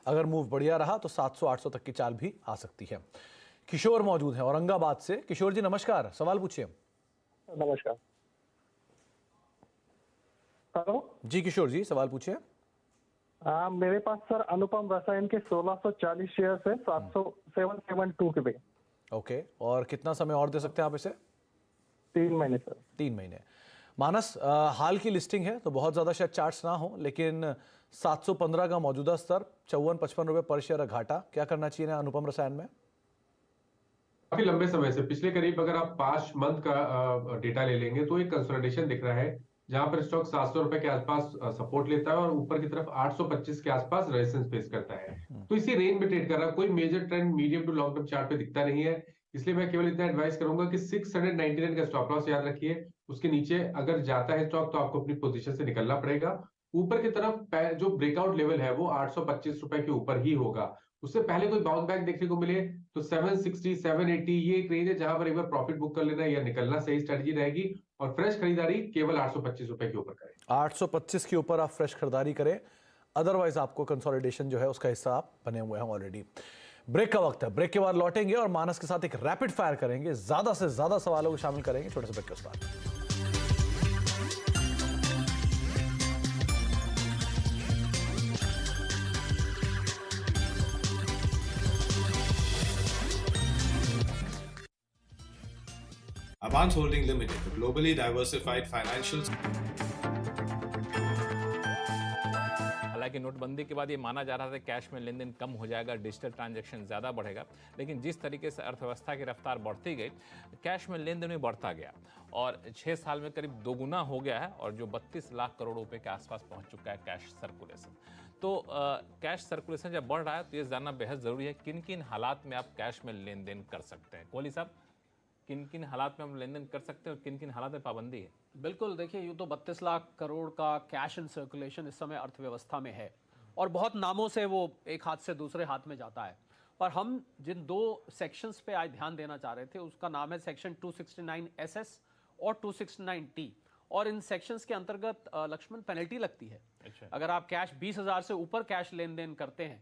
अगर मूव बढ़िया रहा तो 700-800 तक की चाल भी आ सकती है। किशोर मौजूद है औरंगाबाद से। किशोर जी नमस्कार, सवाल पूछिए। नमस्कार। हेलो जी किशोर जी, सवाल पूछिए। मेरे पास सर अनुपम रसायन के 1640 शेयर है 772 के पे। ओके, और कितना समय और दे सकते हैं आप इसे? 3 महीने सर। 3 महीने। मानस, हाल की लिस्टिंग है तो बहुत ज्यादा शायद चार्ट्स ना हो, लेकिन 715 का मौजूदा स्तर, 54-55 रुपए पर शेयर घाटा, क्या करना चाहिए ना अनुपम रसायन में? काफी लंबे समय से, पिछले करीब अगर आप 5 मंथ का डेटा ले लेंगे तो एक कंसोलिडेशन दिख रहा है, जहां पर स्टॉक 700 रुपए के आसपास सपोर्ट लेता है और ऊपर की तरफ 825 के आसपास रेजिस्टेंस फेस करता है। तो इसी रेंज में ट्रेड कर रहा है, कोई major trend medium to long term chart पे दिखता नहीं है। इसलिए मैं केवल इतना एडवाइस करूंगा कि 699 का स्टॉप लॉस याद रखिए। उसके नीचे अगर जाता है स्टॉक तो आपको अपनी पोजीशन से निकलना पड़ेगा। ऊपर की तरफ जो ब्रेकआउट लेवल है वो 825 रुपए के ऊपर ही होगा। उससे पहले कोई बाउंस बैक देखने को मिले तो 760 780 ये एक रेंज है जहां पर एक बार प्रॉफिट बुक कर लेना या निकलना सही स्ट्रेटजी रहेगी। और फ्रेश खरीदारी केवल 825 रुपए के ऊपर करें। 825 के ऊपर आप फ्रेश खरीदारी करें, अदरवाइज आपको कंसोलिडेशन जो है उसका हिस्सा आप बने हुए हैं ऑलरेडी। ब्रेक का वक्त है, ब्रेक के बाद लौटेंगे और मानस के साथ एक रैपिड फायर करेंगे, ज्यादा से ज्यादा सवालों को शामिल करेंगे छोटे से ब्रेक के उस बाद। Avance Holding Limited, a globally diversified financial. हालांकि नोटबंदी के बाद ये माना जा रहा था कैश में लेन देन कम हो जाएगा, डिजिटल ट्रांजैक्शन ज़्यादा बढ़ेगा, लेकिन जिस तरीके से अर्थव्यवस्था की रफ्तार बढ़ती गई, कैश में लेन देन भी बढ़ता गया और 6 साल में करीब दोगुना हो गया है और जो 32 लाख करोड़ रुपए के आसपास पहुंच चुका है कैश सर्कुलेशन। तो कैश सर्कुलेशन जब बढ़ रहा है तो ये जानना बेहद ज़रूरी है किन किन हालात में आप कैश में लेन देन कर सकते हैं। कोहली साहब, किन किन हालात में हम लेन देन कर सकते हैं और किन किन हालात में पाबंदी है? बिल्कुल, देखिए यूँ तो 32 लाख करोड़ का कैश इन सर्कुलेशन इस समय अर्थव्यवस्था में है और बहुत नामों से वो एक हाथ से दूसरे हाथ में जाता है। पर हम जिन 2 सेक्शंस पे आज ध्यान देना चाह रहे थे उसका नाम है सेक्शन 269SS और 269T। और इन सेक्शंस के अंतर्गत लक्ष्मण पेनल्टी लगती है। अच्छा। अगर आप कैश 20,000 से ऊपर कैश लेन देन करते हैं